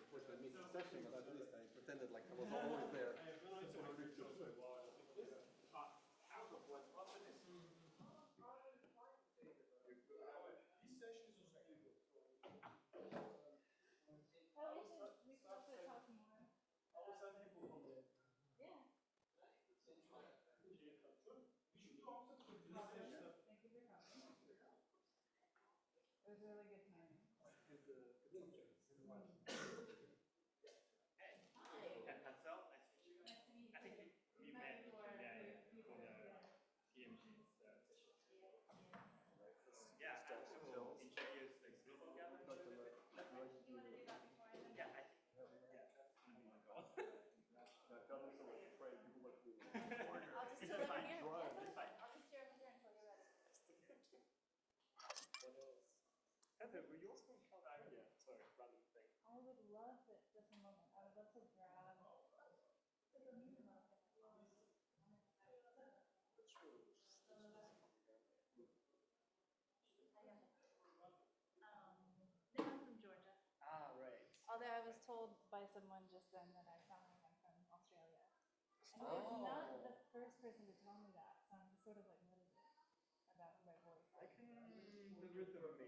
unfortunately missed the session, but at least I pretended like I was always there. It was really good timing. Hey, Tatsuo, nice to meet you. Nice to meet you. I think we met in the TMG session. Yeah, I will introduce the global gathering. You want to do that before I do? Yeah, I think that's going to be my goal. Tell me so much afraid people look at me. I'll just chill over here. Yeah, that's fine. I'll just chill over here until you're ready. Heather, were you also in California? Sorry, random thing. I would love it. Just a moment. I would love to grab. I'm from Georgia. Ah, right. Although I was told by someone just then that I sound like I'm from Australia. And he was not the first person to tell me that, so I'm just sort of like litigious about my voice. I can the rhythm maybe.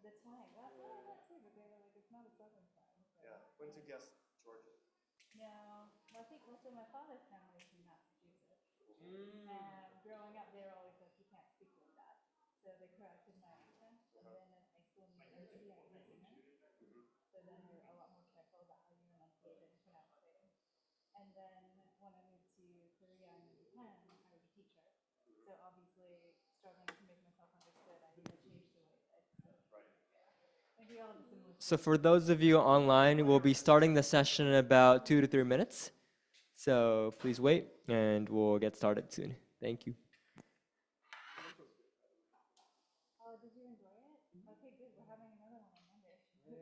The twang. Well, I thought that too, but they were like, it's not a southern twang. So. Yeah. When did you guess Georgia? No, well, I think also my father's family is from Massachusetts. And growing up, they were always like, you can't speak like that. So they corrected my accent. And then in high school and university, I was a singer. So then you're a lot more careful about how you enunciate and pronounce things. And then when I moved to Korea and Japan, I was a teacher. So obviously, struggling to make myself understood, I need to change the way that I speak. Right. Maybe all of the similar. So for those of you online, we'll be starting the session in about 2 to 3 minutes. So please wait, and we'll get started soon. Thank you. Oh, did you enjoy it? Okay, good. We're having another one on Monday. It's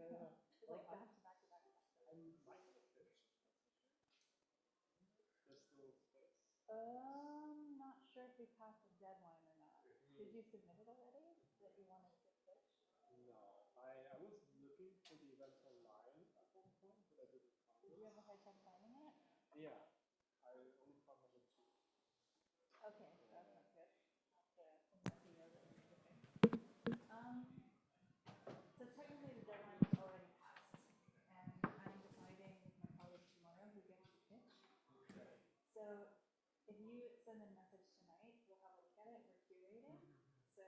like back to back to back to back. Not sure if we passed the deadline or not. Did you submit it already? That you wanted to pitch? No, I was looking for the events online at one point, but I didn't find it. Did you have a hard time finding it? Yeah, I only found number 2. Okay, that's not good. So technically the deadline is already passed, and I'm deciding with my colleagues tomorrow who gets to pitch. Okay. So if you send a message tonight, we'll have a look at it, we'll curate it. So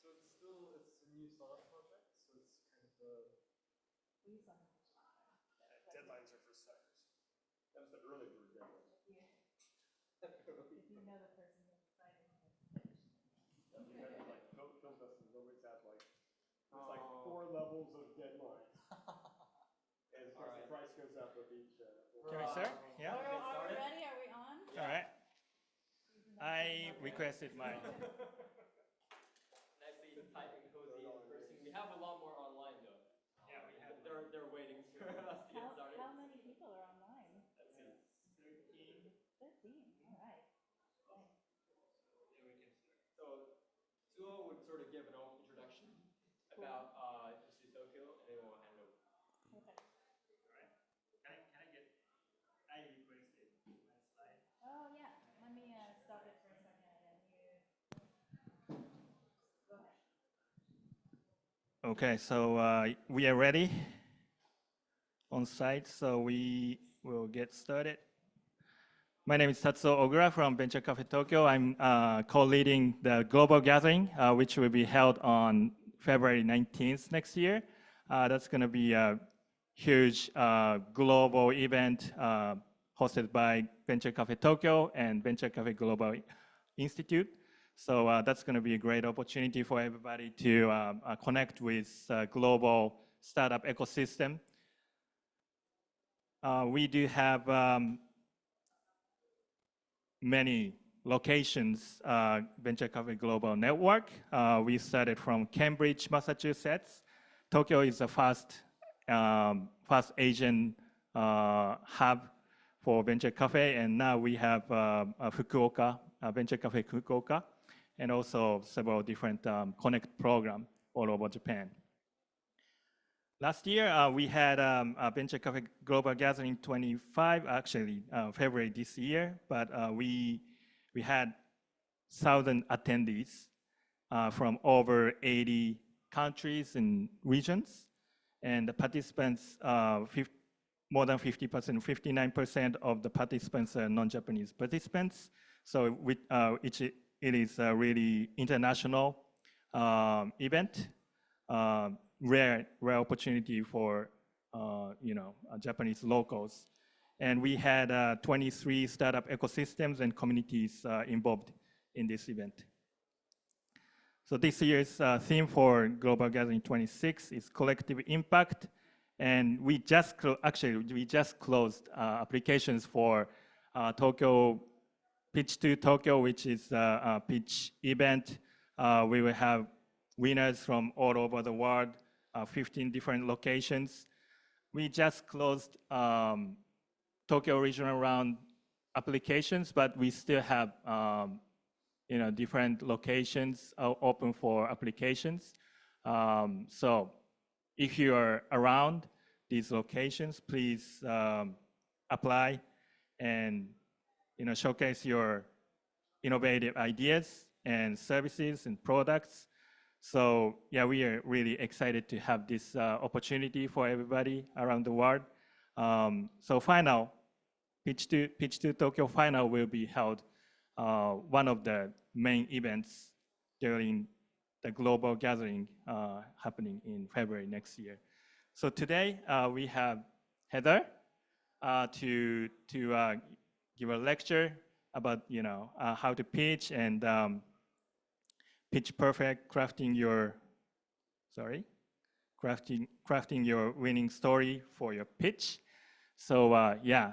it's a new startup project, so it's kind of we use something for starter. Deadlines are for starters. that was the early bird deadline. If you know the person who's deciding who gets to pitch. You guys are like film festivals always have like there's like 4 levels of deadlines. And of course the price goes up with each Can we start? Yeah. Are we ready? Are we on? All right. I requested my. Nicely tight and cozy in person. We have a lot more online though. Yeah, we have. They're waiting for us to get started. How many people are online? Let's see. 13. 13. All right. Nice. Yeah, we can start. So Tuo would sort of give an introduction about CIC Tokyo, and then we'll hand it over. Okay. All right. Can I get? I requested my slide. Oh yeah. Let me stop it for a second, and you go ahead. Okay, so we are ready on site, so we will get started. My name is Tatsuo Ogura from Venture Café Tokyo. I'm co-leading the global gathering, which will be held on February 19th next year. That's going to be a huge global event hosted by Venture Café Tokyo and Venture Café Global Institute. So that's going to be a great opportunity for everybody to connect with global startup ecosystem. We do have many locations, Venture Café Global Network. We started from Cambridge, Massachusetts. Tokyo is the first Asian hub for Venture Café, and now we have Fukuoka, Venture Café Fukuoka, and also several different Connect program all over Japan. Last year, we had a Venture Café Global Gathering 25, actually February this year, but we had 1,000 attendees from over 80 countries and regions, and the participants, more than 50%, 59% of the participants are non-Japanese participants. So it is a really international event, rare opportunity for Japanese locals. And we had 23 startup ecosystems and communities involved in this event. So this year's theme for Global Gathering 26 is collective impact. And we just closed applications for Tokyo Pitch to Tokyo, which is a pitch event. We will have winners from all over the world, 15 different locations. We just closed Tokyo regional round applications, but we still have different locations open for applications. So if you are around these locations, please apply and showcase your innovative ideas and services and products. So yeah, we are really excited to have this opportunity for everybody around the world. So final, Pitch to Tokyo final will be held one of the main events during the global gathering happening in February next year. So today we have Heather to give a lecture about how to pitch and pitch perfect, crafting your winning story for your pitch. So yeah,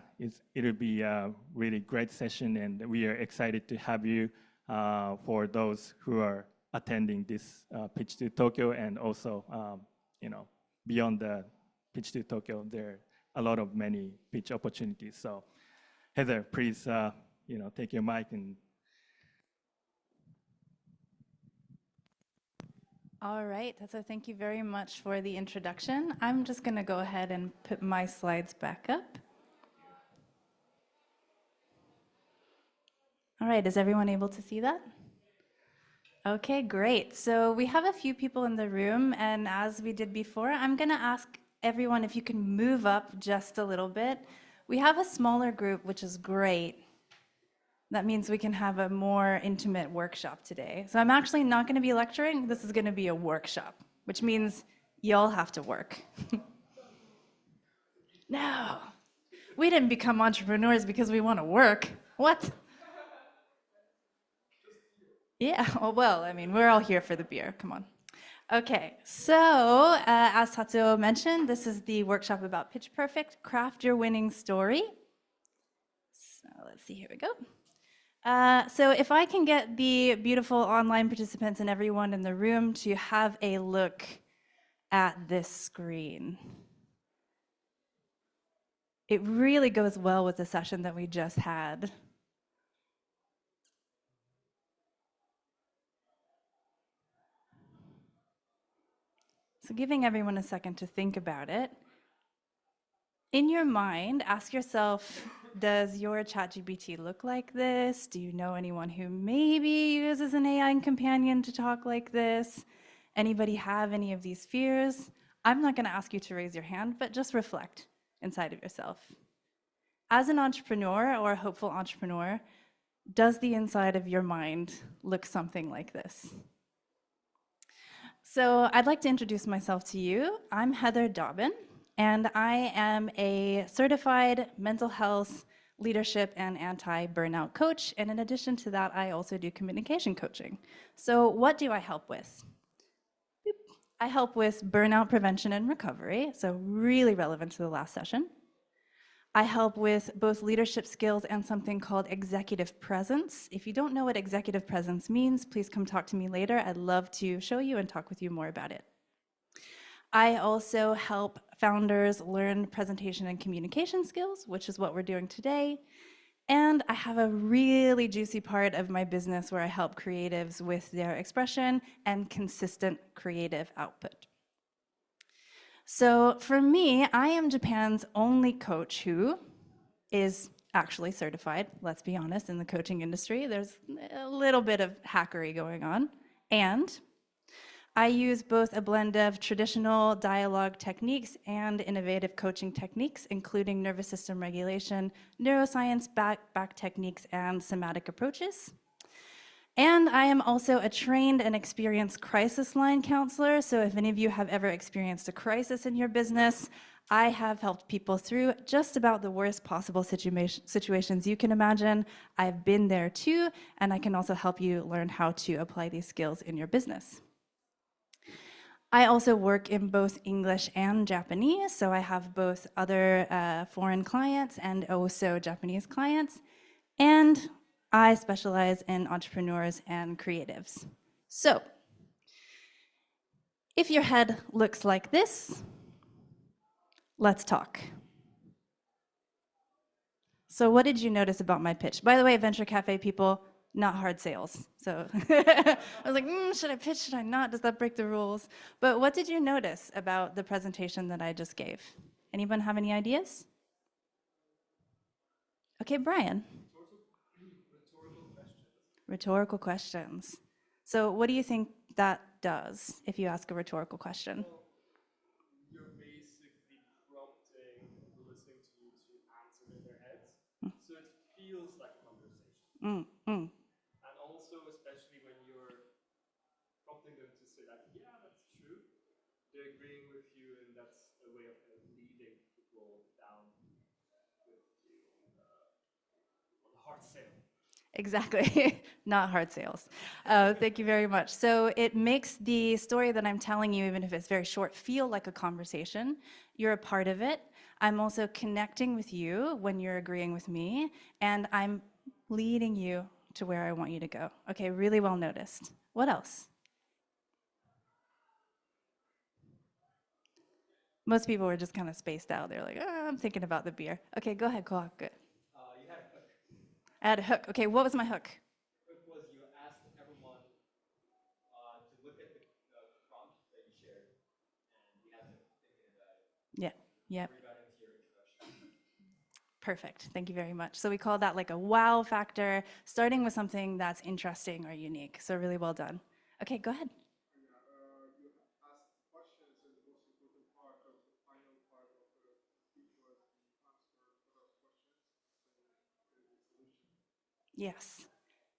it'll be a really great session, and we are excited to have you for those who are attending this Pitch to Tokyo, and also beyond the Pitch to Tokyo, there are a lot of many pitch opportunities. So Heather, please take your mic and. All right, so thank you very much for the introduction. I'm just going to go ahead and put my slides back up. All right, is everyone able to see that? Okay, great. So we have a few people in the room, and as we did before, I'm going to ask everyone if you can move up just a little bit. We have a smaller group, which is great. That means we can have a more intimate workshop today. So I'm actually not going to be lecturing. This is going to be a workshop, which means y'all have to work. No, we didn't become entrepreneurs because we want to work. What? Yeah, well, I mean, we're all here for the beer. Come on. Okay, so as Tatsuo mentioned, this is the workshop about Pitch Perfect, Craft Your Winning Story. So let's see, here we go. So if I can get the beautiful online participants and everyone in the room to have a look at this screen. It really goes well with the session that we just had. So giving everyone a second to think about it. In your mind, ask yourself, does your ChatGPT look like this? Do you know anyone who maybe uses an AI companion to talk like this? Anybody have any of these fears? I'm not going to ask you to raise your hand, but just reflect inside of yourself. As an entrepreneur or a hopeful entrepreneur, does the inside of your mind look something like this? So I'd like to introduce myself to you. I'm Heather Dobbin, and I am a certified mental health, leadership, and anti-burnout coach. And in addition to that, I also do communication coaching. So what do I help with? I help with burnout prevention and recovery, so really relevant to the last session. I help with both leadership skills and something called executive presence. If you don't know what executive presence means, please come talk to me later. I'd love to show you and talk with you more about it. I also help founders learn presentation and communication skills, which is what we're doing today. And I have a really juicy part of my business where I help creatives with their expression and consistent creative output. So for me, I am Japan's only coach who is actually certified, let's be honest, in the coaching industry. There's a little bit of hackery going on. And I use both a blend of traditional dialogue techniques and innovative coaching techniques, including nervous system regulation, neuroscience back techniques, and somatic approaches. And I am also a trained and experienced crisis line counselor. So if any of you have ever experienced a crisis in your business, I have helped people through just about the worst possible situations you can imagine. I've been there too, and I can also help you learn how to apply these skills in your business. I also work in both English and Japanese, so I have both other foreign clients and also Japanese clients. And I specialize in entrepreneurs and creatives. So, if your head looks like this, let's talk. So what did you notice about my pitch? By the way, Venture Cafe people, not hard sales. So I was like, should I pitch, should I not? Does that break the rules? But what did you notice about the presentation that I just gave? Anyone have any ideas? Okay, Brian. Rhetorical questions. So what do you think that does if you ask a rhetorical question? You're basically prompting the listening to you to answer in their heads. So it feels like a conversation. And also, especially when you're prompting them to say that, yeah, that's true, they're agreeing with you, and that's a way of kind of leading people down with you on the hard sale. Exactly, not hard sales. Thank you very much. So it makes the story that I'm telling you, even if it's very short, feel like a conversation. You're a part of it. I'm also connecting with you when you're agreeing with me, and I'm leading you to where I want you to go. Okay, really well noticed. What else? Most people were just kind of spaced out. They're like, I'm thinking about the beer. Okay, go ahead, Koa. Good. You had a hook. I had a hook. Okay, what was my hook? Hook was you asked everyone to look at the prompt that you shared, and you had them thinking about it. Yeah, yep. Before you got into your introduction. Perfect. Thank you very much. So we call that like a wow factor, starting with something that's interesting or unique. So really well done. Okay, go ahead. You asked questions, and the most important part of the final part of the speech was the answer for those questions and the solution. Yes.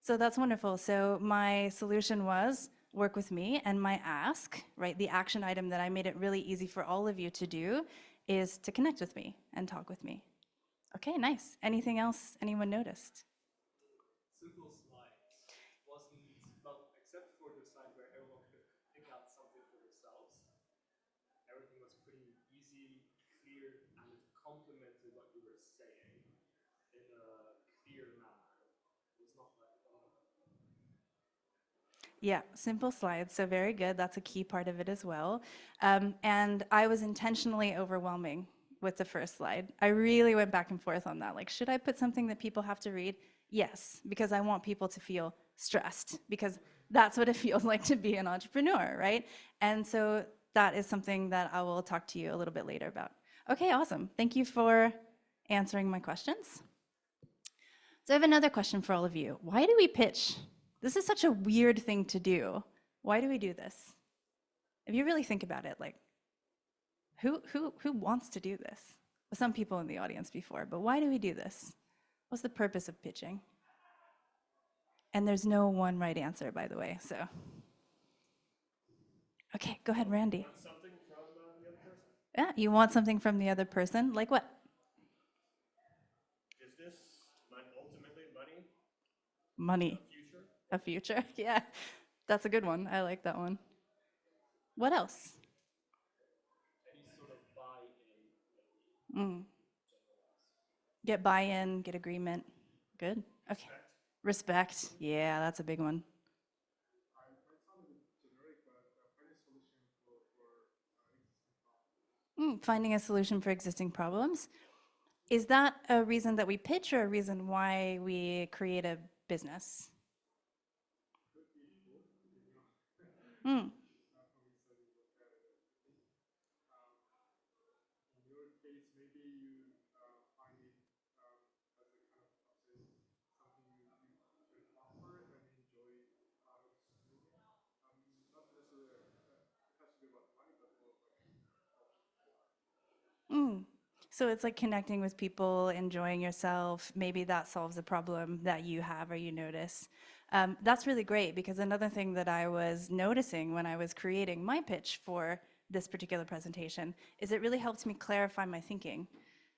So that's wonderful. So my solution was work with me, and my ask, right, the action item that I made it really easy for all of you to do is to connect with me and talk with me. Okay, nice. Anything else anyone noticed? Simple slides. Wasn't, well, except for the slide where everyone could pick out something for themselves. Everything was pretty easy, clear, and it complemented what you were saying in a clear manner. It was not like, Yeah, simple slides, so very good. That's a key part of it as well. And I was intentionally overwhelming with the first slide. I really went back and forth on that. Like, should I put something that people have to read? Yes, because I want people to feel stressed, because that's what it feels like to be an entrepreneur, right? And so that is something that I will talk to you a little bit later about. Okay, awesome. Thank you for answering my questions. So I have another question for all of you. Why do we pitch? This is such a weird thing to do. Why do we do this? If you really think about it, like, who wants to do this? Well, some people in the audience before, but why do we do this? What's the purpose of pitching? And there's no one right answer, by the way, so. Okay, go ahead, Randy. want something from the other person. Yeah, you want something from the other person, like what? Is this ultimately money? Money. Future? A future? Yeah, that's a good one. I like that one. What else? Any sort of buy-in. Get buy-in, get agreement. Good. Okay. Respect. Yeah, that's a big one. Finding a solution for existing problems. is that a reason that we pitch or a reason why we create a business? Mm. Mm. So it's like connecting with people, enjoying yourself. Maybe that solves a problem that you have or you notice. That's really great because another thing that I was noticing when I was creating my pitch for this particular presentation is it really helped me clarify my thinking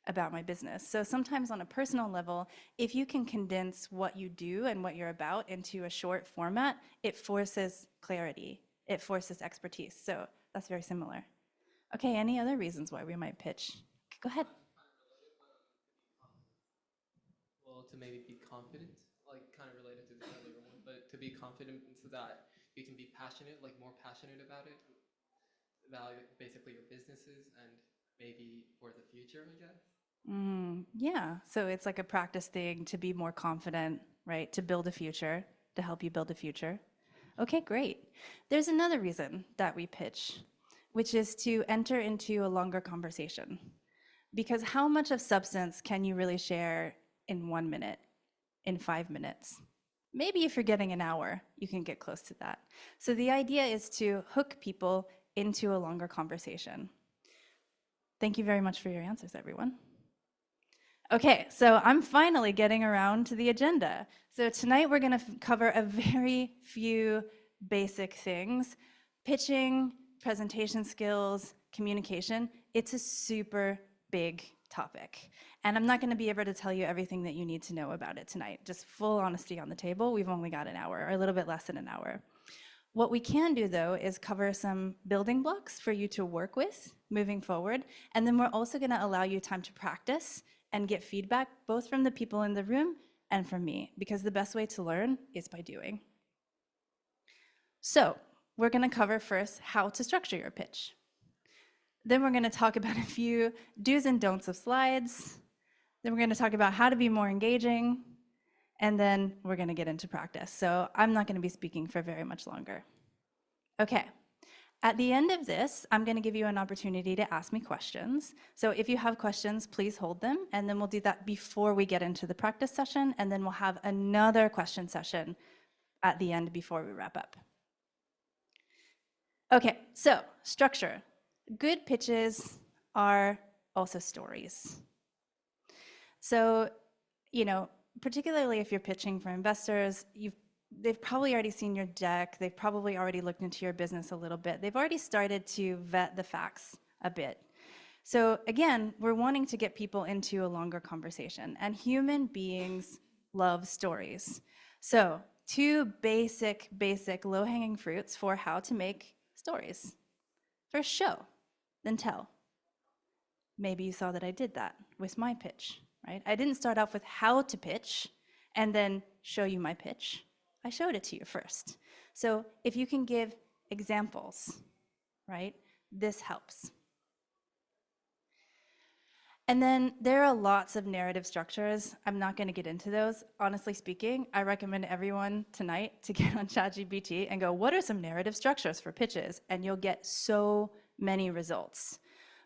about my business. So sometimes on a personal level, if you can condense what you do and what you're about into a short format, it forces clarity. It forces expertise. So that's very similar. Okay, any other reasons why we might pitch? Go ahead. Well, to maybe be confident, like kind of related to the earlier one, but to be confident so that you can be passionate, like more passionate about it, about basically your businesses and maybe for the future, I guess. Yeah, so it's like a practice thing to be more confident, right? To build a future, to help you build a future. Okay, great. There's another reason that we pitch, which is to enter into a longer conversation. Because how much of substance can you really share in 1 minute, in 5 minutes? Maybe if you're getting an hour, you can get close to that. So the idea is to hook people into a longer conversation. Thank you very much for your answers, everyone. Okay, so I'm finally getting around to the agenda. So tonight we're going to cover a very few basic things. Pitching, presentation skills, communication. It's a super big topic. And I'm not going to be able to tell you everything that you need to know about it tonight. Just full honesty on the table. We've only got an hour, or a little bit less than an hour. What we can do, though, is cover some building blocks for you to work with moving forward. And then we're also going to allow you time to practice and get feedback, both from the people in the room and from me, because the best way to learn is by doing. So we're going to cover first how to structure your pitch. Then we're going to talk about a few do's and don'ts of slides. Then we're going to talk about how to be more engaging. And then we're going to get into practice. So I'm not going to be speaking for very much longer. Okay. At the end of this, I'm going to give you an opportunity to ask me questions. So if you have questions, please hold them. And then we'll do that before we get into the practice session. And then we'll have another question session at the end before we wrap up. Okay, so structure. Good pitches are also stories. So, particularly if you're pitching for investors, they've probably already seen your deck, they've probably already looked into your business a little bit, they've already started to vet the facts a bit. So again, we're wanting to get people into a longer conversation, and human beings love stories. So 2 basic low-hanging fruits for how to make stories. First, show, then tell. Maybe you saw that I did that with my pitch, right? I didn't start off with how to pitch and then show you my pitch. I showed it to you first. So if you can give examples, right, this helps. And then there are lots of narrative structures. I'm not going to get into those. Honestly speaking, I recommend everyone tonight to get on ChatGPT and go, what are some narrative structures for pitches? And you'll get so many results.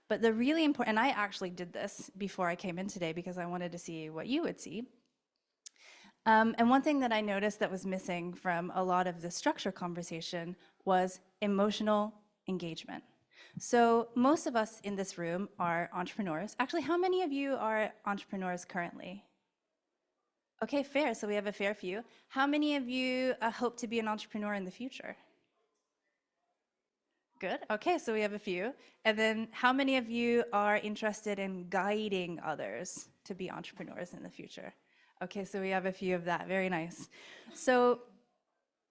But the really important, and I actually did this before I came in today because I wanted to see what you would see. And one thing that I noticed that was missing from a lot of the structure conversation was emotional engagement. So most of us in this room are entrepreneurs. Actually, how many of you are entrepreneurs currently? Okay, fair, so we have a fair few. How many of you hope to be an entrepreneur in the future? Good, okay, so we have a few. And then how many of you are interested in guiding others to be entrepreneurs in the future? Okay, so we have a few of that, very nice. So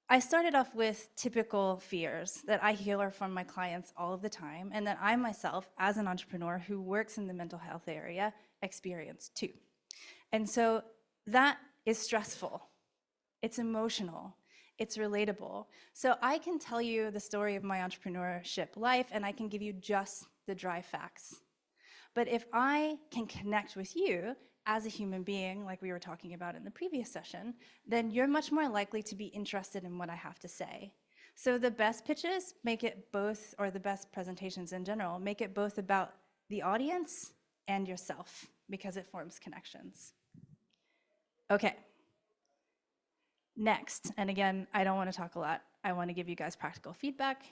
I started off with typical fears that I hear from my clients all of the time, and that I myself, as an entrepreneur who works in the mental health area, experience too. And so that is stressful, it's emotional, it's relatable. So I can tell you the story of my entrepreneurship life, and I can give you just the dry facts. But if I can connect with you as a human being, like we were talking about in the previous session, then you're much more likely to be interested in what I have to say. So the best pitches make it both, or the best presentations in general, make it both about the audience and yourself, because it forms connections. Okay. Next, and again, I don't want to talk a lot. I want to give you guys practical feedback.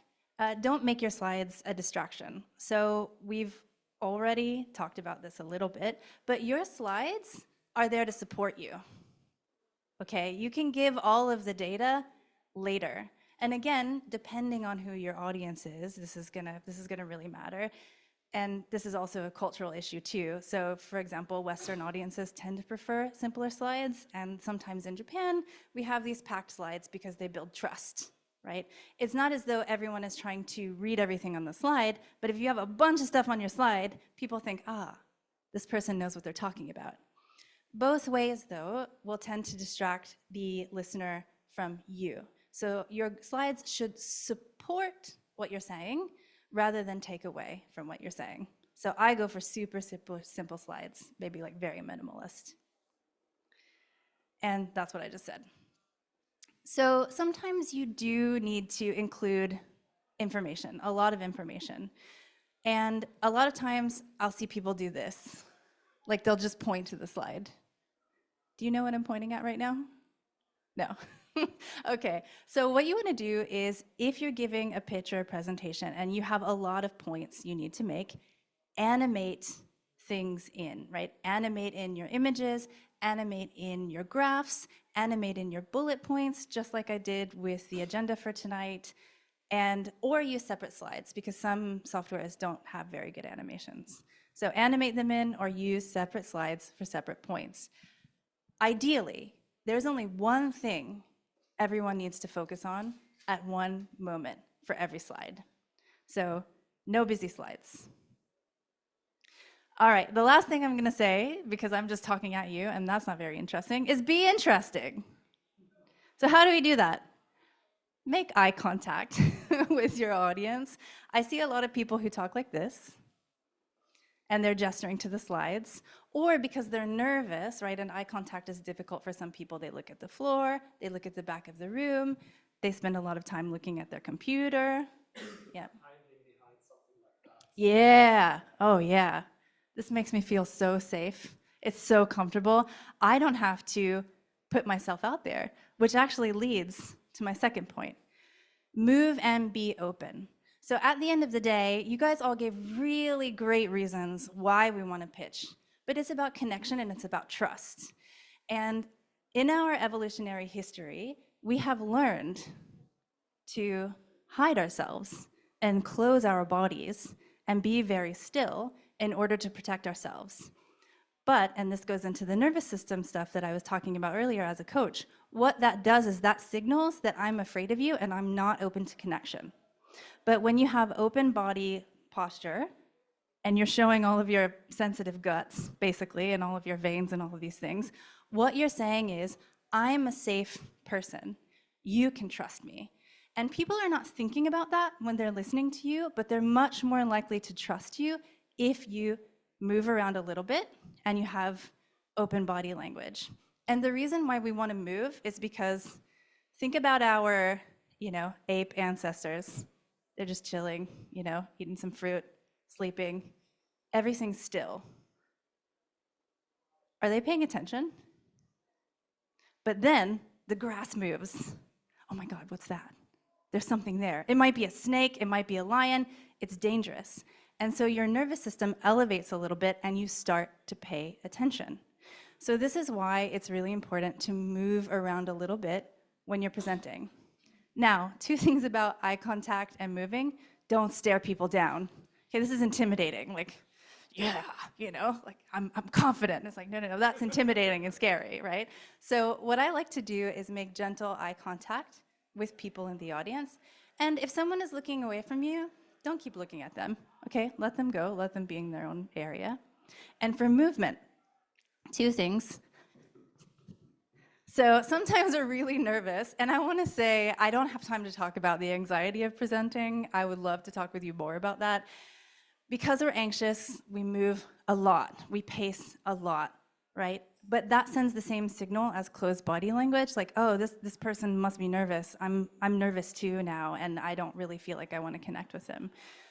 Don't make your slides a distraction. So we've already talked about this a little bit, but your slides are there to support you. Okay, you can give all of the data later. And again, depending on who your audience is, this is gonna really matter. And this is also a cultural issue too. So for example, Western audiences tend to prefer simpler slides, and sometimes in Japan, we have these packed slides because they build trust, right? It's not as though everyone is trying to read everything on the slide, but if you have a bunch of stuff on your slide, people think, this person knows what they're talking about. Both ways though will tend to distract the listener from you. So your slides should support what you're saying rather than take away from what you're saying. So I go for super simple slides, maybe like very minimalist. And that's what I just said. So sometimes you do need to include information, a lot of information. And a lot of times I'll see people do this. Like they'll just point to the slide. Do you know what I'm pointing at right now? No. Okay, so what you want to do is, if you're giving a pitch or a presentation and you have a lot of points you need to make, animate things in, right? Animate in your images, animate in your graphs, animate in your bullet points, just like I did with the agenda for tonight, or use separate slides, because some softwares don't have very good animations. So animate them in or use separate slides for separate points. Ideally, there's only one thing everyone needs to focus on at one moment for every slide. So no busy slides. All right, the last thing I'm gonna say, because I'm just talking at you and that's not very interesting, is be interesting. So how do we do that? Make eye contact with your audience. I see a lot of people who talk like this, and they're gesturing to the slides, or because they're nervous, right, and eye contact is difficult for some people, they look at the floor, they look at the back of the room, they spend a lot of time looking at their computer. Yeah. Yeah, oh yeah. This makes me feel so safe. It's so comfortable. I don't have to put myself out there, which actually leads to my second point. Move and be open. So at the end of the day, you guys all gave really great reasons why we want to pitch, but it's about connection and it's about trust. And in our evolutionary history, we have learned to hide ourselves and close our bodies and be very still in order to protect ourselves. But, and this goes into the nervous system stuff that I was talking about earlier as a coach, what that does is that signals that I'm afraid of you and I'm not open to connection. But when you have open body posture and you're showing all of your sensitive guts, basically, and all of your veins and all of these things, what you're saying is, I'm a safe person. You can trust me. And people are not thinking about that when they're listening to you, but they're much more likely to trust you if you move around a little bit and you have open body language. And the reason why we want to move is because think about our, ape ancestors. They're just chilling, eating some fruit, sleeping. Everything's still. Are they paying attention? But then the grass moves. Oh my God, what's that? There's something there. It might be a snake, it might be a lion. It's dangerous. And so your nervous system elevates a little bit and you start to pay attention. So this is why it's really important to move around a little bit when you're presenting. Now, 2 things about eye contact and moving. Don't stare people down. Okay, this is intimidating. Like, yeah, I'm confident. It's like, no, that's intimidating and scary, right? So what I like to do is make gentle eye contact with people in the audience. And if someone is looking away from you, don't keep looking at them, okay? Let them go, let them be in their own area. And for movement, 2 things. So sometimes we're really nervous, and I want to say I don't have time to talk about the anxiety of presenting. I would love to talk with you more about that. Because we're anxious, we move a lot. We pace a lot, right? But that sends the same signal as closed body language, like, oh, this person must be nervous. I'm nervous too now, and I don't really feel like I want to connect with him.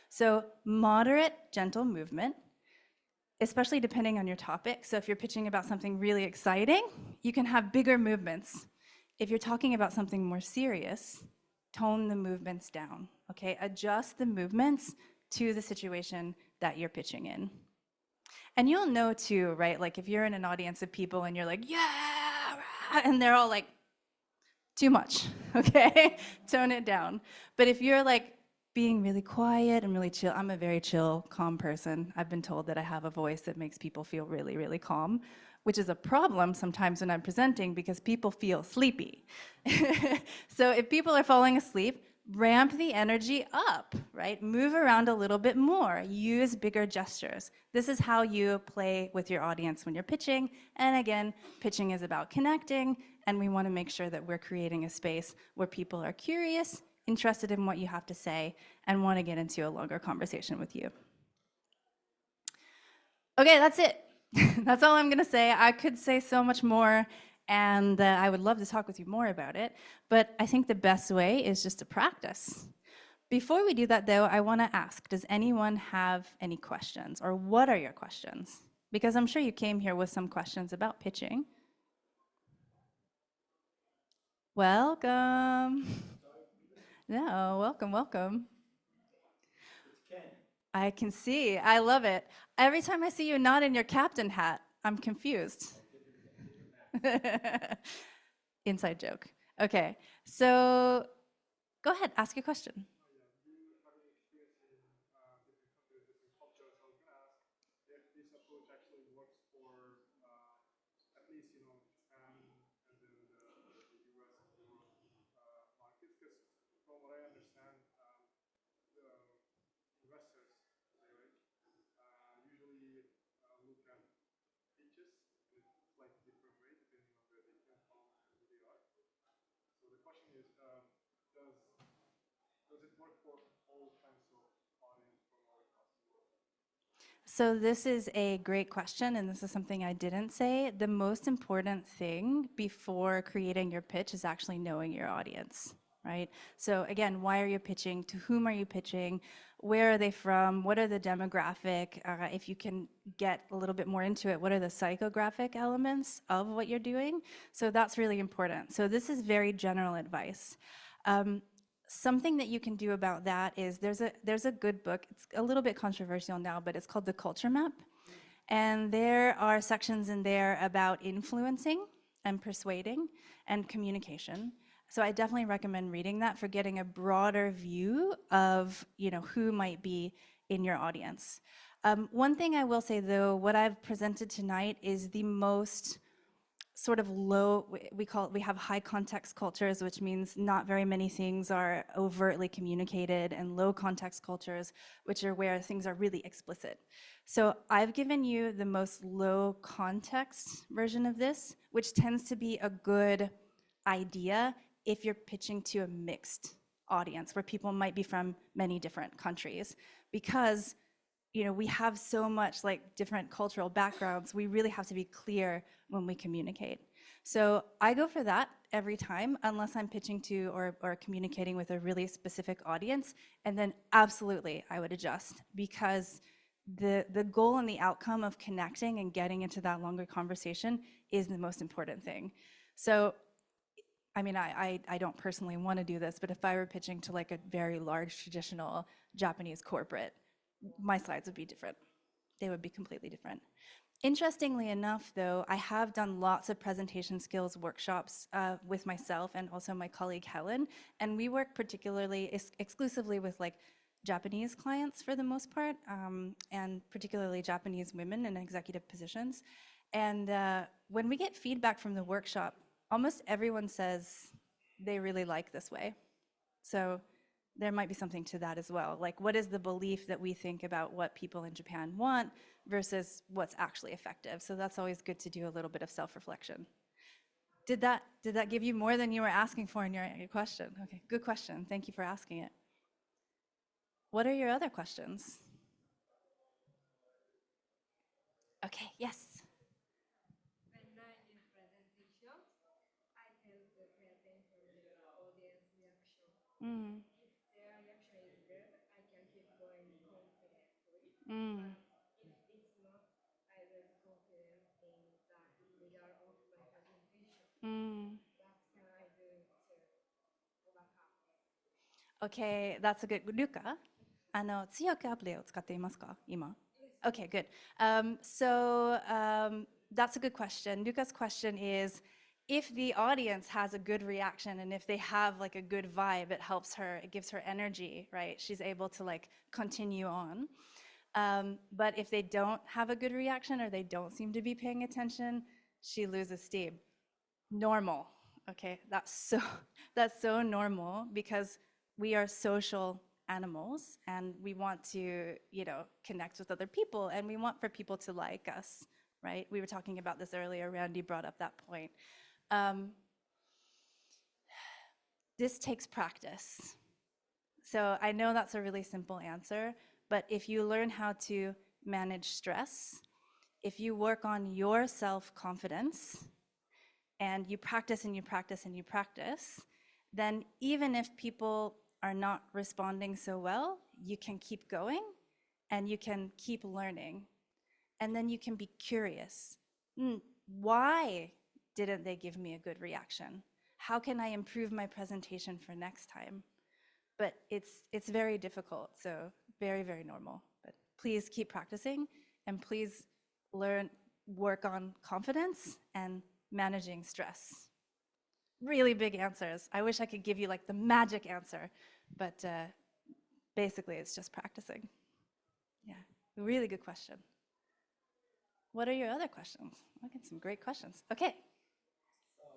So moderate, gentle movement, especially depending on your topic. So if you're pitching about something really exciting, you can have bigger movements. If you're talking about something more serious, tone the movements down, okay? Adjust the movements to the situation that you're pitching in. And you'll know too, right? Like if you're in an audience of people and you're like, yeah, and they're all like, too much, okay? Tone it down. But if you're like being really quiet and really chill, I'm a very chill, calm person. I've been told that I have a voice that makes people feel really, really calm, which is a problem sometimes when I'm presenting because people feel sleepy. So if people are falling asleep, ramp the energy up, right? Move around a little bit more. Use bigger gestures. This is how you play with your audience when you're pitching. And again, pitching is about connecting, and we want to make sure that we're creating a space where people are curious, interested in what you have to say, and want to get into a longer conversation with you. Okay, that's it. That's all I'm going to say. I could say so much more, and I would love to talk with you more about it, but I think the best way is just to practice. Before we do that, though, I want to ask, does anyone have any questions, or what are your questions? Because I'm sure you came here with some questions about pitching. Welcome. No, welcome, welcome. I can see. I love it. Every time I see you not in your captain hat, I'm confused. Inside joke. Okay, so go ahead, ask your question. So this is a great question, and this is something I didn't say. The most important thing before creating your pitch is actually knowing your audience, right? So again, why are you pitching? To whom are you pitching? Where are they from? What are the demographic? If you can get a little bit more into it, what are the psychographic elements of what you're doing? So that's really important. So this is very general advice. Something that you can do about that is there's a good book. It's a little bit controversial now, but it's called The Culture Map. And there are sections in there about influencing and persuading and communication. So I definitely recommend reading that for getting a broader view of, who might be in your audience. One thing I will say though, what I've presented tonight is the most sort of low, we have high context cultures, which means not very many things are overtly communicated, and low context cultures, which are where things are really explicit. So I've given you the most low context version of this, which tends to be a good idea if you're pitching to a mixed audience where people might be from many different countries, because we have so much like different cultural backgrounds. We really have to be clear when we communicate. So I go for that every time, unless I'm pitching to or communicating with a really specific audience. And then absolutely, I would adjust, because the goal and the outcome of connecting and getting into that longer conversation is the most important thing. So, I mean, I don't personally want to do this, but if I were pitching to like a very large traditional Japanese corporate, my slides would be different. They would be completely different. Interestingly enough, though, I have done lots of presentation skills workshops with myself and also my colleague Helen, and we work particularly exclusively with like Japanese clients for the most part, and particularly Japanese women in executive positions. And when we get feedback from the workshop, almost everyone says they really like this way. So there might be something to that as well. Like, what is the belief that we think about what people in Japan want versus what's actually effective? So that's always good to do a little bit of self-reflection. Did that give you more than you were asking for in your question? Okay, good question. Thank you for asking it. What are your other questions? Okay, yes. When I give presentation, I tend to pay attention to the audience reaction. Mm, If their reaction is good, I can keep going confidently. mm, But if it's not, I lose confidence in the result of my presentation. mm. What can I do to overcome this? Okay, that's a good. ルカ、通訳アプリを使っていますか、今? Okay, good. That's a good question. Luca's question is, if the audience has a good reaction and if they have like a good vibe, it helps her, it gives her energy, right? She's able to like continue on. But if they don't have a good reaction or they don't seem to be paying attention, she loses steam. Normal, okay? That's so normal because we are social animals and we want to, connect with other people and we want for people to like us, right? We were talking about this earlier. Randy brought up that point. This takes practice. So I know that's a really simple answer, but if you learn how to manage stress, if you work on your self-confidence, and you practice and you practice and you practice, then even if people are not responding so well, you can keep going and you can keep learning. And then you can be curious. Why didn't they give me a good reaction? How can I improve my presentation for next time? But it's very difficult, so very, very normal. But please keep practicing and please work on confidence and managing stress. Really big answers. I wish I could give you like the magic answer, but basically it's just practicing. Yeah, really good question. What are your other questions? I get some great questions. Okay. So I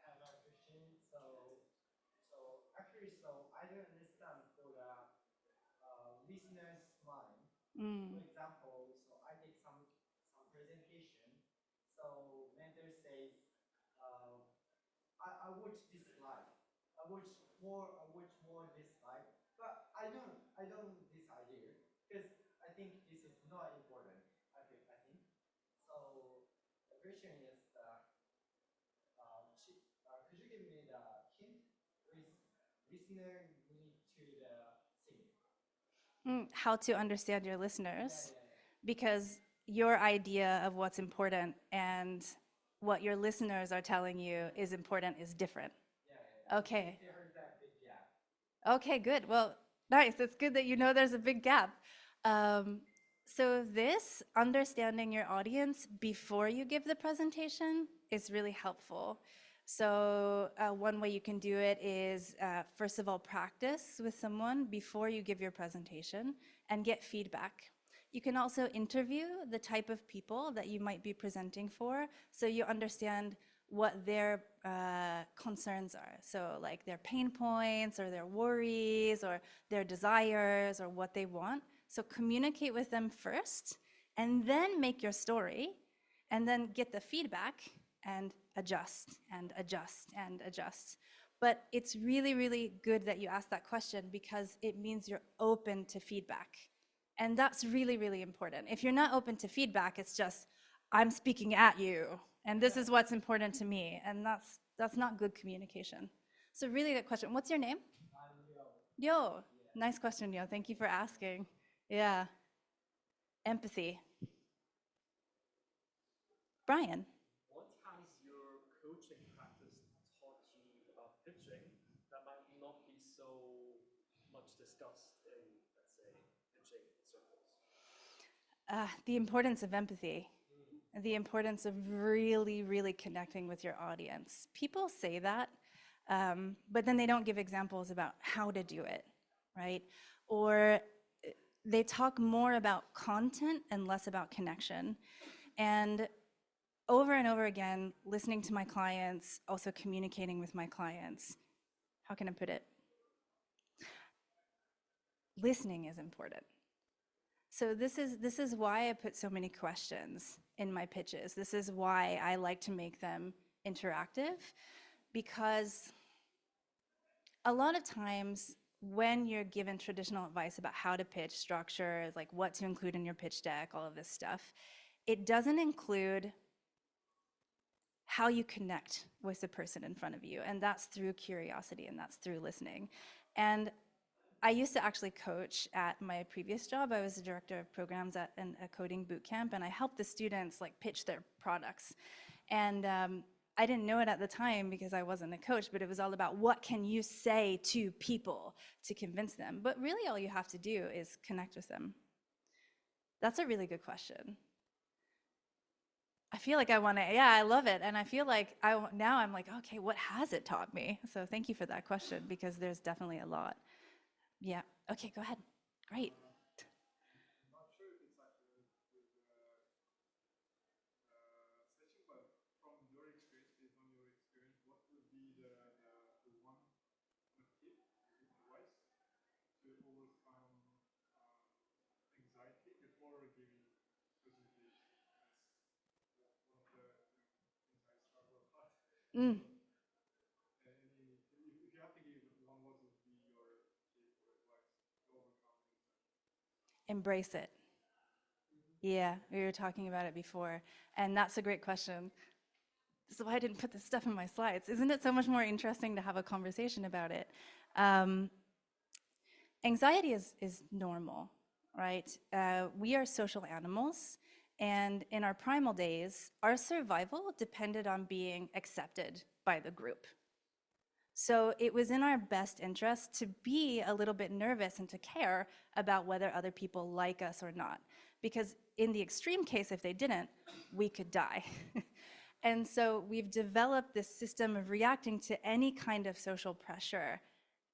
have a question. So I don't understand for the listener's mind. For example, so I did some presentation. So mentor says, I watch this slide. I watch more this slide. But I don't this idea because I think this is not important. I think. So the question is, could you give me the hint? Listener need to the thing. How to understand your listeners, Yeah. because your idea of what's important and what your listeners are telling you is important is different. Okay. There's that big gap. Okay, good. Well, nice. It's good that you know there's a big gap. So this, understanding your audience before you give the presentation is really helpful. So one way you can do it is, first of all, practice with someone before you give your presentation and get feedback. You can also interview the type of people that you might be presenting for, so you understand what their concerns are. So like their pain points or their worries or their desires or what they want. So communicate with them first and then make your story and then get the feedback and adjust and adjust and adjust. But it's really, really good that you asked that question because it means you're open to feedback. And that's really, really important. If you're not open to feedback, it's just, I'm speaking at you, and this is what's important to me, and that's not good communication. So really good question. What's your name? Yo. Nice question, Yo. Thank you for asking. Yeah. Empathy. Brian. What has your coaching practice taught you about pitching that might not be so much discussed in, let's say, pitching circles? The importance of empathy. The importance of really, really connecting with your audience. People say that, but then they don't give examples about how to do it, right? Or they talk more about content and less about connection. And over again, listening to my clients, also communicating with my clients. How can I put it? Listening is important. So this is why I put so many questions in my pitches. This is why I like to make them interactive, because a lot of times when you're given traditional advice about how to pitch, structure, like what to include in your pitch deck, all of this stuff, it doesn't include how you connect with the person in front of you. And that's through curiosity, and that's through listening. And I used to actually coach at my previous job. I was the director of programs at a coding boot camp, and I helped the students like pitch their products. And I didn't know it at the time because I wasn't a coach, but it was all about what can you say to people to convince them. But really all you have to do is connect with them. That's a really good question. I feel like I want to, yeah, I love it. And I feel like now I'm like, okay, what has it taught me? So thank you for that question, because there's definitely a lot. Yeah, okay, go ahead. Great. I'm not sure if it's accurate with session, but from your experience, based on your experience, what would be the one tip, advice to overcome anxiety before giving presentation? That's one of the things I struggle a lot. Mm. If you have to give one, what would be your tip or advice to overcome anxiety? Embrace it. Yeah, we were talking about it before, and that's a great question. This is why I didn't put this stuff in my slides. Isn't it so much more interesting to have a conversation about it? Anxiety is normal, right? We are social animals, and in our primal days, our survival depended on being accepted by the group. So it was in our best interest to be a little bit nervous and to care about whether other people like us or not. Because in the extreme case, if they didn't, we could die. And so we've developed this system of reacting to any kind of social pressure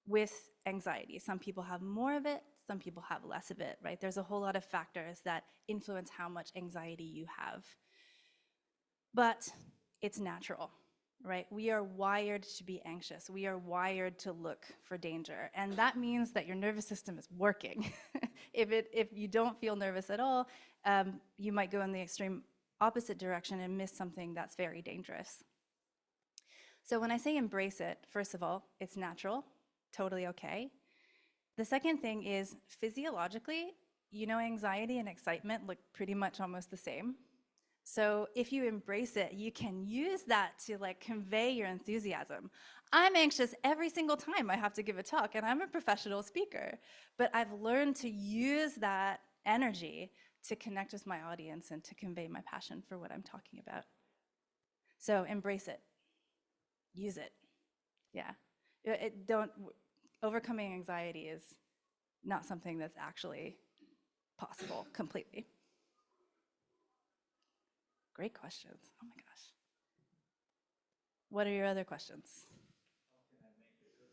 with anxiety. Some people have more of it, some people have less of it, right? There's a whole lot of factors that influence how much anxiety you have. But it's natural, right? We are wired to be anxious. We are wired to look for danger. And that means that your nervous system is working. If you don't feel nervous at all, you might go in the extreme opposite direction and miss something that's very dangerous. So when I say embrace it, first of all, it's natural, totally okay. The second thing is physiologically, anxiety and excitement look pretty much almost the same. So if you embrace it, you can use that to convey your enthusiasm. I'm anxious every single time I have to give a talk, and I'm a professional speaker, but I've learned to use that energy to connect with my audience and to convey my passion for what I'm talking about. So embrace it, use it, yeah. Overcoming anxiety is not something that's actually possible completely. Great questions. Oh my gosh. What are your other questions? How can I make a good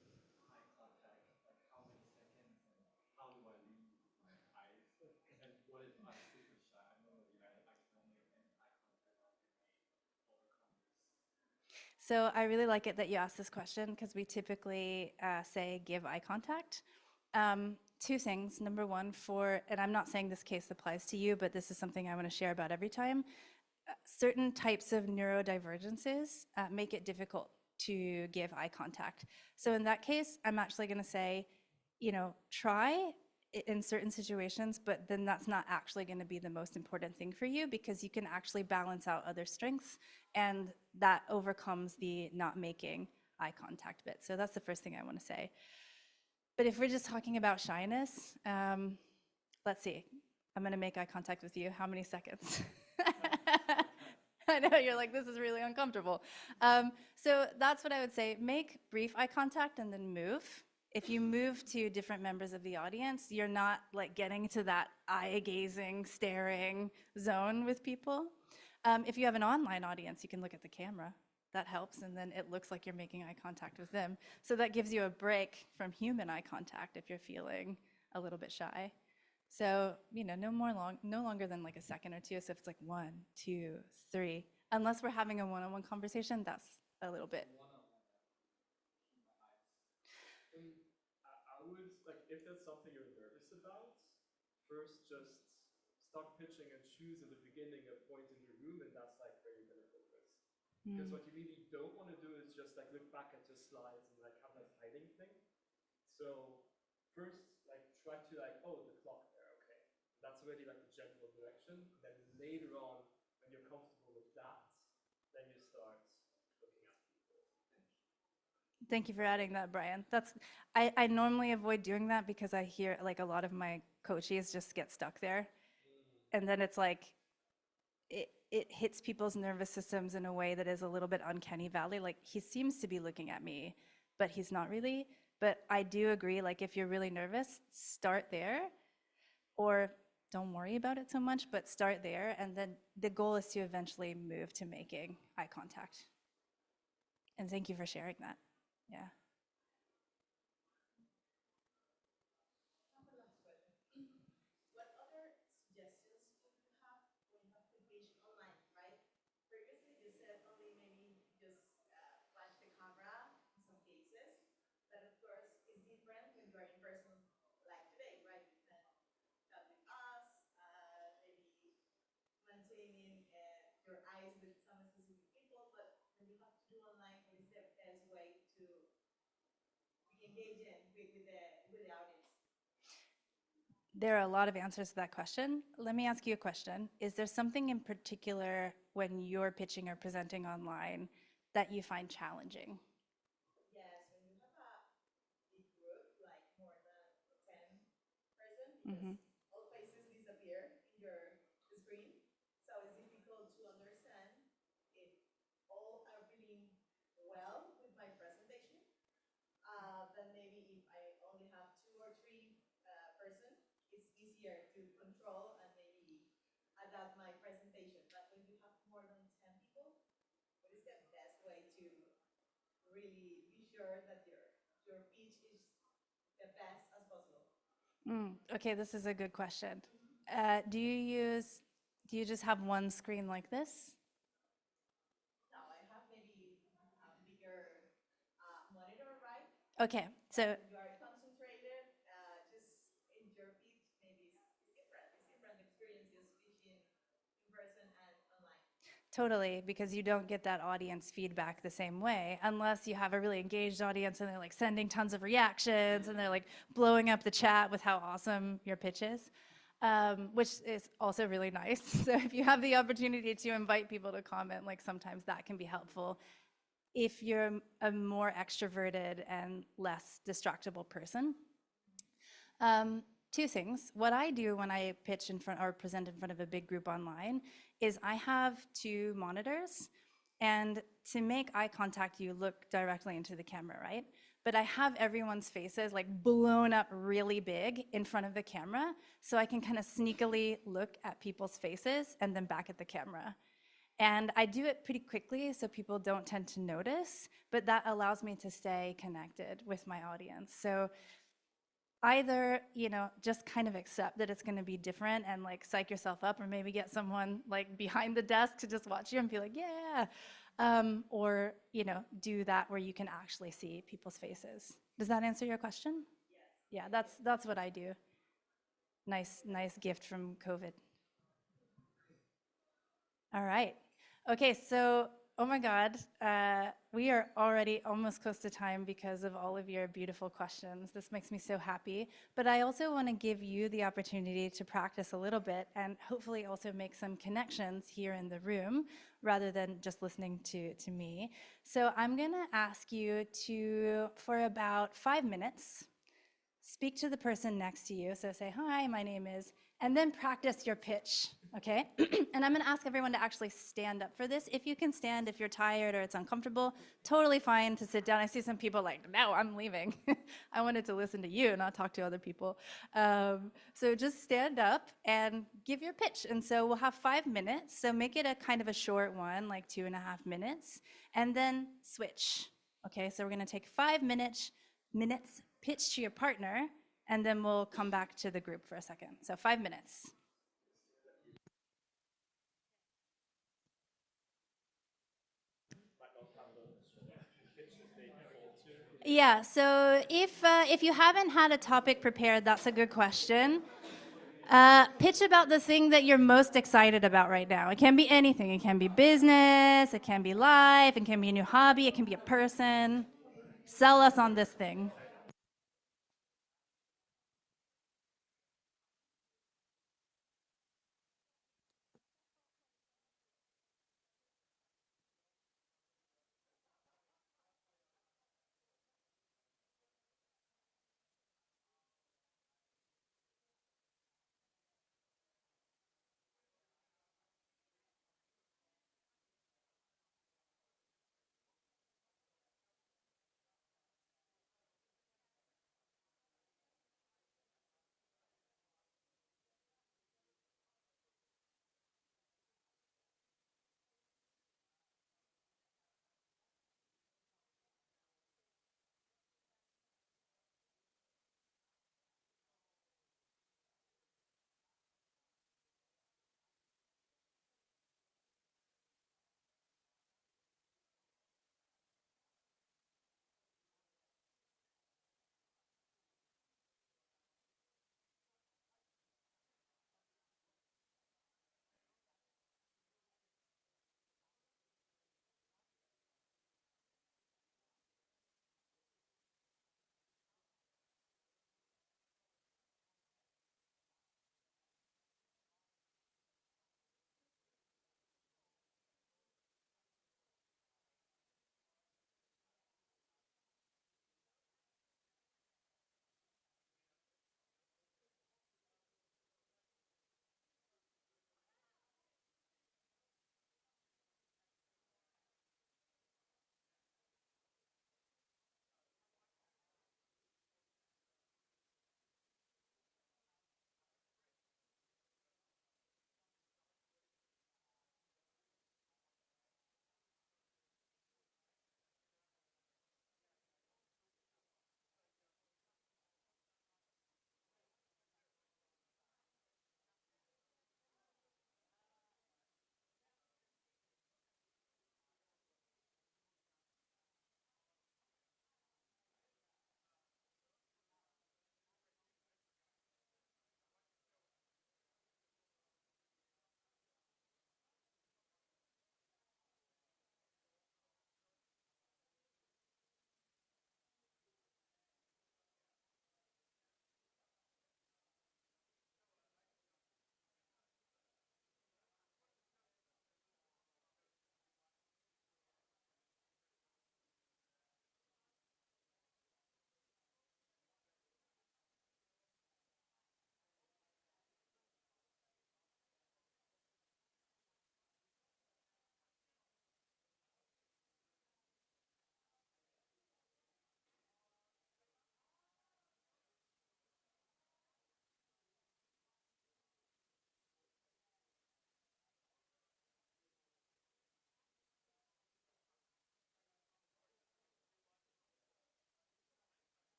eye contact? Like how many seconds, and how do I leave my eyes? And what if I'm super shy? I know I cannot make any eye contact. How can I overcome this? So I really like it that you asked this question, because we typically say give eye contact. Two things. Number one, and I'm not saying this case applies to you, but this is something I want to share about every time. Certain types of neurodivergences make it difficult to give eye contact. So in that case, I'm actually going to say, try in certain situations, but then that's not actually going to be the most important thing for you, because you can actually balance out other strengths, and that overcomes the not making eye contact bit. So that's the first thing I want to say. But if we're just talking about shyness, let's see. I'm going to make eye contact with you. How many seconds? I know, you're like, this is really uncomfortable. So that's what I would say. Make brief eye contact and then move. If you move to different members of the audience, you're not getting to that eye-gazing, staring zone with people. If you have an online audience, you can look at the camera. That helps, and then it looks like you're making eye contact with them. So that gives you a break from human eye contact if you're feeling a little bit shy. So, no longer than a second or two. So if it's 1, 2, 3, unless we're having a one-on-one conversation, that's a little bit. I would, if that's something you're nervous about, first just start pitching and choose at the beginning a point in the room, and that's where you're going to focus. Because what you really don't want to do is just look back at your slides and have that hiding thing. So first try to oh, the clock there, okay. That's already the general direction. Then later on, when you're comfortable with that, then you start looking at people. Thank you for adding that, Brian. I normally avoid doing that because I hear like a lot of my coaches just get stuck there. And then it's like, it hits people's nervous systems in a way that is a little bit uncanny valley. Like he seems to be looking at me, but he's not really. But I do agree, like if you're really nervous, start there, or don't worry about it so much, but start there. And then the goal is to eventually move to making eye contact. And thank you for sharing that. Yeah. What other suggestions do you have when you have to pitch online, right? Previously, you said only maybe just flash the camera in some cases, but of course, it's different when you are in person like today, right? You can chat with us, maybe maintaining your eyes with some specific people, but when you have to do online, what is the best way to be engaging with the audience? There are a lot of answers to that question. Let me ask you a question. Is there something in particular when you're pitching or presenting online that you find challenging? Yes, when you have a big group, like more than 10 person, because all faces disappear in your screen. So it's difficult to understand if all are feeling well with my presentation. But maybe if I only have 2 or 3 person, it's easier to control and maybe adapt my presentation. But when you have more than 10 people, what is the best way to really be sure that your pitch is the best as possible? Okay, this is a good question. Do you just have one screen like this? No, I have maybe a bigger monitor, right? Okay, so You are concentrated just in your pitch. Maybe it's different. It's different experiences pitching in person and online. totally, because you don't get that audience feedback the same way unless you have a really engaged audience and they're like sending tons of reactions and they're like blowing up the chat with how awesome your pitch is, which is also really nice. So if you have the opportunity to invite people to comment, like sometimes that can be helpful if you're a more extroverted and less distractible person. 2 things. What I do when I pitch in front or present in front of a big group online is I have 2 monitors, and to make eye contact, you look directly into the camera, right? But I have everyone's faces like blown up really big in front of the camera, so I can kind of sneakily look at people's faces and then back at the camera. And I do it pretty quickly so people don't tend to notice, but that allows me to stay connected with my audience. So either, just kind of accept that it's going to be different and like psych yourself up, or maybe get someone like behind the desk to just watch you and be like, yeah, or, do that where you can actually see people's faces. Does that answer your question? Yes. Yeah, that's what I do. Nice gift from COVID. All right. Okay, so, oh my God, we are already almost close to time because of all of your beautiful questions. This makes me so happy. But I also want to give you the opportunity to practice a little bit and hopefully also make some connections here in the room rather than just listening to me. So I'm going to ask you to, for about 5 minutes, speak to the person next to you. So say, hi, my name is, and then practice your pitch, okay? And I'm gonna ask everyone to actually stand up for this. If you can stand, if you're tired or it's uncomfortable, totally fine to sit down. I see some people like, no, I'm leaving. I wanted to listen to you, not talk to other people. So just stand up and give your pitch. And so we'll have 5 minutes. So make it a kind of a short one, like 2.5 minutes, and then switch. Okay, so we're gonna take 5 minutes, pitch to your partner, and then we'll come back to the group for a second. So 5 minutes. Yeah, so if you haven't had a topic prepared, that's a good question. Pitch about the thing that you're most excited about right now. It can be anything. It can be business, it can be life, it can be a new hobby, it can be a person. Sell us on this thing.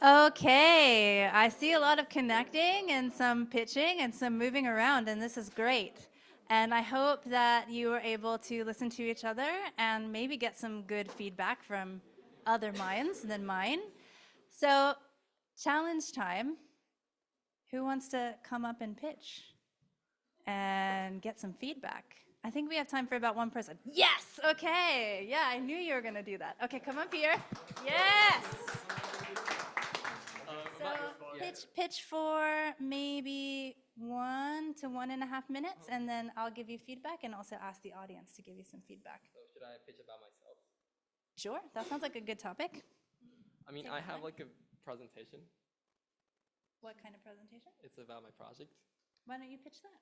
Okay, I see a lot of connecting and some pitching and some moving around, and this is great. And I hope that you were able to listen to each other and maybe get some good feedback from other minds than mine. So, challenge time. Who wants to come up and pitch and get some feedback? I think we have time for about one person. Yes, okay. Yeah, I knew you were going to do that. Okay, come up here. Yes. So pitch for maybe 1 to 1.5 minutes, and then I'll give you feedback and also ask the audience to give you some feedback. So should I pitch about myself? Sure, that sounds like a good topic. I mean, I have like a presentation. What kind of presentation? It's about my project. Why don't you pitch that?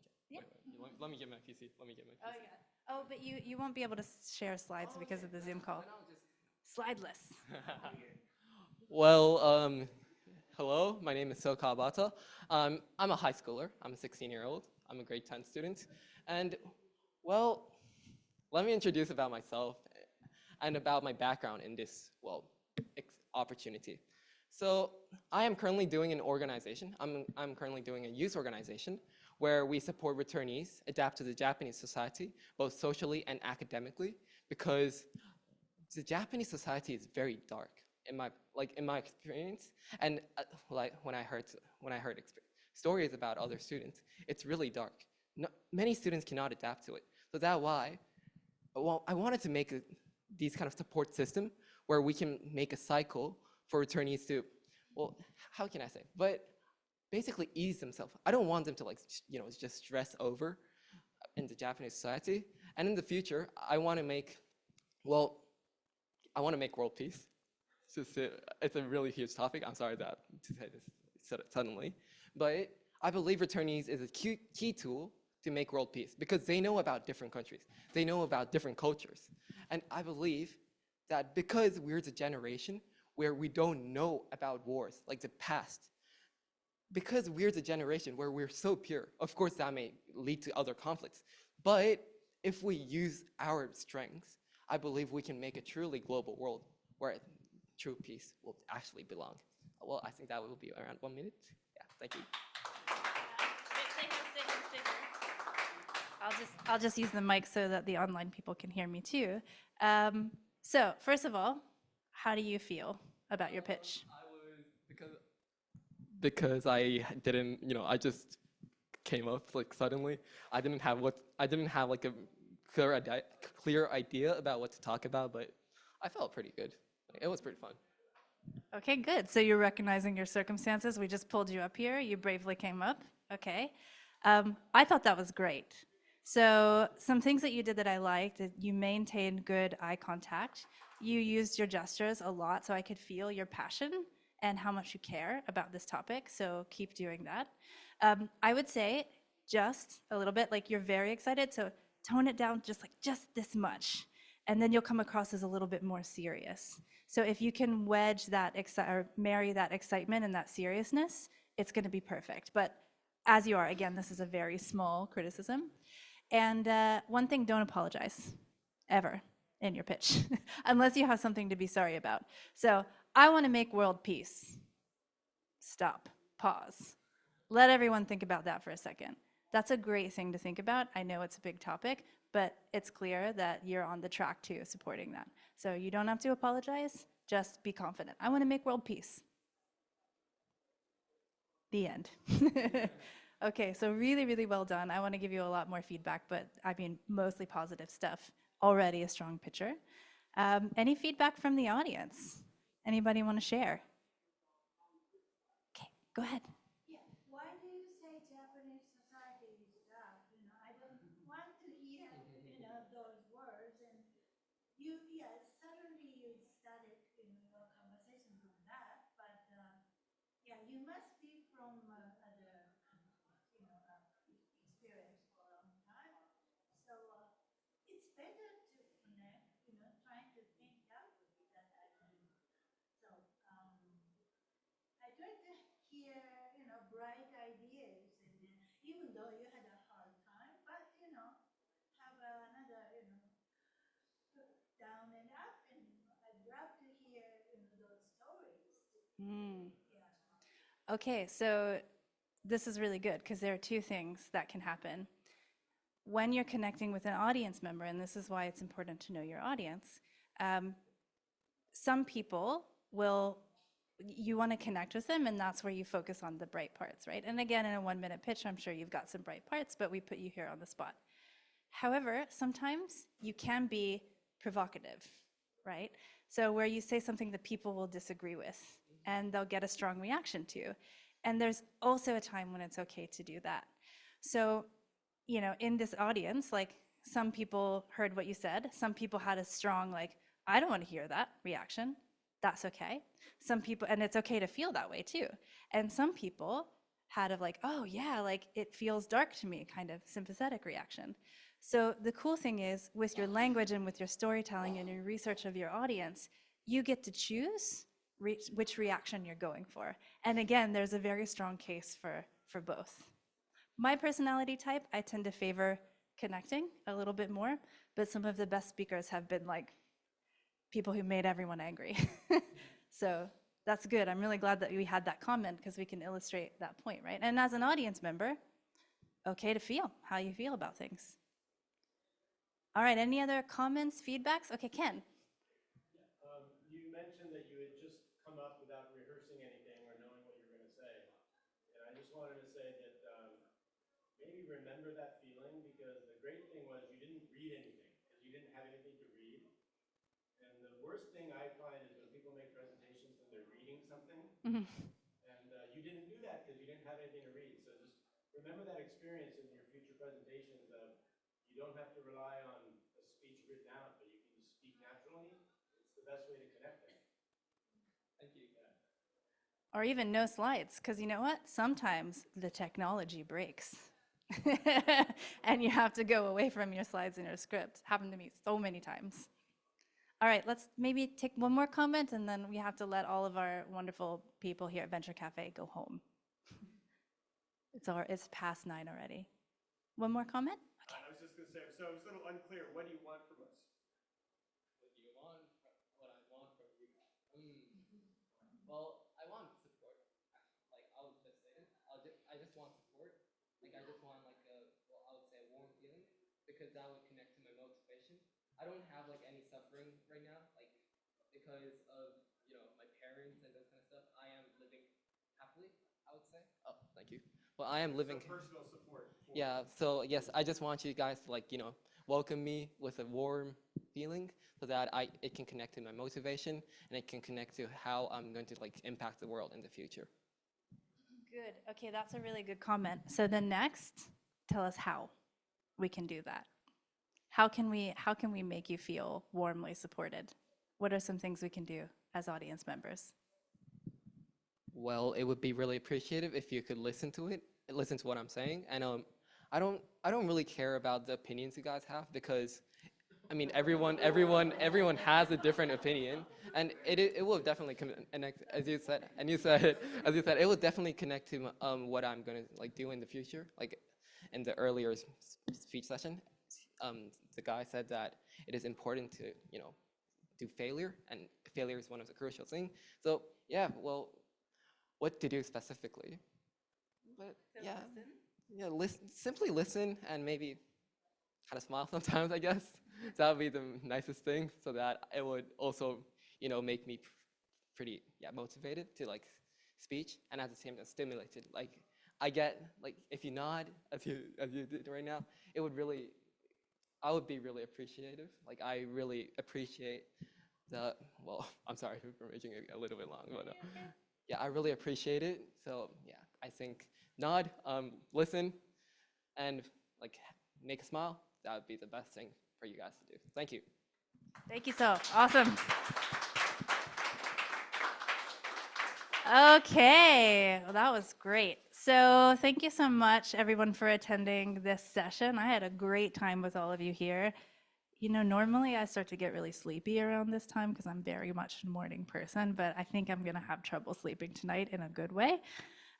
Okay. Yeah. Wait, let me get my PC. Let me get my PC. Oh, yeah. Oh, but you won't be able to share slides because of the Zoom call. Slideless. Well, hello, my name is Soka Abata. I'm a high schooler. I'm a 16-year-old. I'm a grade 10 student. And, well, let me introduce about myself and about my background in this, well, opportunity. So I am currently doing an organization. I'm currently doing a youth organization where we support returnees adapt to the Japanese society, both socially and academically, because the Japanese society is very dark in my experience, and like when I heard stories about other students, it's really dark. Many students cannot adapt to it. So that's why, well, I wanted to make these kind of support system where we can make a cycle for returnees to, well, how can I say? But basically ease themselves. I don't want them to just stress over in the Japanese society. And in the future, I want to make, well, I want to make world peace. It's a really huge topic. I'm sorry to say this suddenly. But I believe returnees is a key tool to make world peace because they know about different countries. They know about different cultures. And I believe that because we're the generation where we don't know about wars, like the past, because we're the generation where we're so pure, of course that may lead to other conflicts. But if we use our strengths, I believe we can make a truly global world where true peace will actually belong. Well, I think that will be around 1 minute. Yeah, thank you. I'll just use the mic so that the online people can hear me too. So first of all, how do you feel about your pitch? Because I didn't, I just came up like suddenly. I didn't have like a clear idea about what to talk about, but I felt pretty good. It was pretty fun. Okay, good. So you're recognizing your circumstances. We just pulled you up here. You bravely came up. Okay. I thought that was great. So some things that you did that I liked, you maintained good eye contact. You used your gestures a lot so I could feel your passion and how much you care about this topic. So keep doing that. I would say just a little bit, like you're very excited. So tone it down just this much. And then you'll come across as a little bit more serious. So if you can wedge that or marry that excitement and that seriousness, it's going to be perfect. But as you are, again, this is a very small criticism. And one thing, don't apologize, ever, in your pitch, unless you have something to be sorry about. So I want to make world peace. Stop, pause. Let everyone think about that for a second. That's a great thing to think about. I know it's a big topic, but it's clear that you're on the track to supporting that. So you don't have to apologize, just be confident. I want to make world peace. The end. Okay, so really, really well done. I want to give you a lot more feedback, but I mean, mostly positive stuff. Already a strong pitcher. Any feedback from the audience? Anybody want to share? Okay, go ahead. Yeah, why do you say Japanese society is dark? I don't want to hear, those words. And suddenly you started, your conversation from that. But you must be from experience for a long time. So it's better to connect, trying to think that would be that idea. So I try to hear, bright ideas, and even though you had a hard time, but have another, down and up, and I'd love to hear, those stories. Okay, so this is really good because there are two things that can happen. When you're connecting with an audience member, and this is why it's important to know your audience, some people you want to connect with them, and that's where you focus on the bright parts, right? And again, in a 1-minute pitch, I'm sure you've got some bright parts, but we put you here on the spot. However, sometimes you can be provocative, right? So where you say something that people will disagree with, and they'll get a strong reaction to. And there's also a time when it's okay to do that. So, you know, in this audience, like, some people heard what you said, some people had a strong, like, I don't want to hear that reaction. That's okay. Some people, and it's okay to feel that way too. And some people had a like, oh yeah, like it feels dark to me, kind of sympathetic reaction. So the cool thing is, with your language and with your storytelling and your research of your audience, you get to choose which reaction you're going for. And again, there's a very strong case for both. My personality type, I tend to favor connecting a little bit more, but some of the best speakers have been like people who made everyone angry. So that's good. I'm really glad that we had that comment because we can illustrate that point, right? And as an audience member, okay to feel how you feel about things. All right, any other comments, feedbacks? Okay, Ken. You mentioned that you had just come up without rehearsing anything or knowing what you were going to say. And I just wanted to say that maybe remember that feeling, because the great thing was you didn't read anything, because you didn't have anything to read. And the worst thing I find is when people make presentations and they're reading something, and you didn't do that because you didn't have anything to read. So just remember that experience in your future presentations of you don't have to rely on a speech written out, but you can just speak naturally. It's the best way to connect them. Thank you. Or even no slides, because you know what? Sometimes the technology breaks. And you have to go away from your slides and your script. Happened to me so many times. All right, let's maybe take one more comment, and then we have to let all of our wonderful people here at Venture Cafe go home. It's past 9 already. One more comment? Okay. I was just going to say, so it was a little unclear. What do you want from us? What do you want? What I want from you? Well, I want support. Like, I would just say it. I just want support. Like, I just want like I would say a warm feeling, because that would connect to my motivation. I don't have like any suffering right now, like because of, you know, my parents and those kind of stuff. I am living happily, I would say. Oh, thank you. Well, I am living. So personal support. Yeah. So yes, I just want you guys to, like, you know, welcome me with a warm feeling, so that it can connect to my motivation, and it can connect to how I'm going to like impact the world in the future. Good. Okay, that's a really good comment. So then next, tell us how we can do that. How can we make you feel warmly supported? What are some things we can do as audience members? Well, it would be really appreciative if you could listen to what I'm saying. And I don't really care about the opinions you guys have, because I mean, everyone has a different opinion, and it will definitely connect, as you said, it will definitely connect to what I'm gonna like do in the future. Like in the earlier speech session, the guy said that it is important to, you know, do failure, and failure is one of the crucial things. So yeah, well, what to do specifically? But yeah, simply listen, and maybe kind of smile sometimes, I guess. That would be the nicest thing, so that it would also, you know, make me pretty motivated to like speech, and at the same time stimulated. Like I get, like, if you nod as you did right now, I would be really appreciative. Like I really appreciate the, well, I'm sorry for making it a little bit long, but yeah, I really appreciate it. So yeah, I think nod, listen, and like make a smile. That would be the best thing for you guys to do. Thank you. Thank you so awesome. Okay, well, that was great. So thank you so much, everyone, for attending this session. I had a great time with all of you here. You know, normally I start to get really sleepy around this time because I'm very much a morning person, but I think I'm gonna have trouble sleeping tonight in a good way.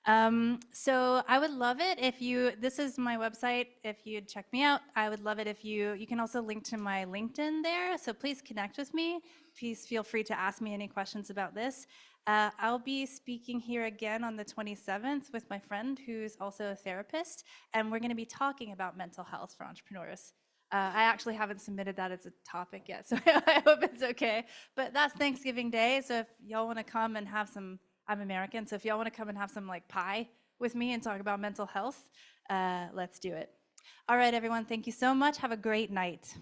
So I would love it if this is my website, if you'd check me out. I would love it if you can also link to my LinkedIn there, so please connect with me. Please feel free to ask me any questions about this. I'll be speaking here again on the 27th with my friend who's also a therapist, and we're going to be talking about mental health for entrepreneurs. I actually haven't submitted that as a topic yet, so I hope it's okay. But that's Thanksgiving Day, so if y'all want to come and have some, I'm American, so if y'all want to come and have some like pie with me and talk about mental health, let's do it. All right, everyone, thank you so much. Have a great night.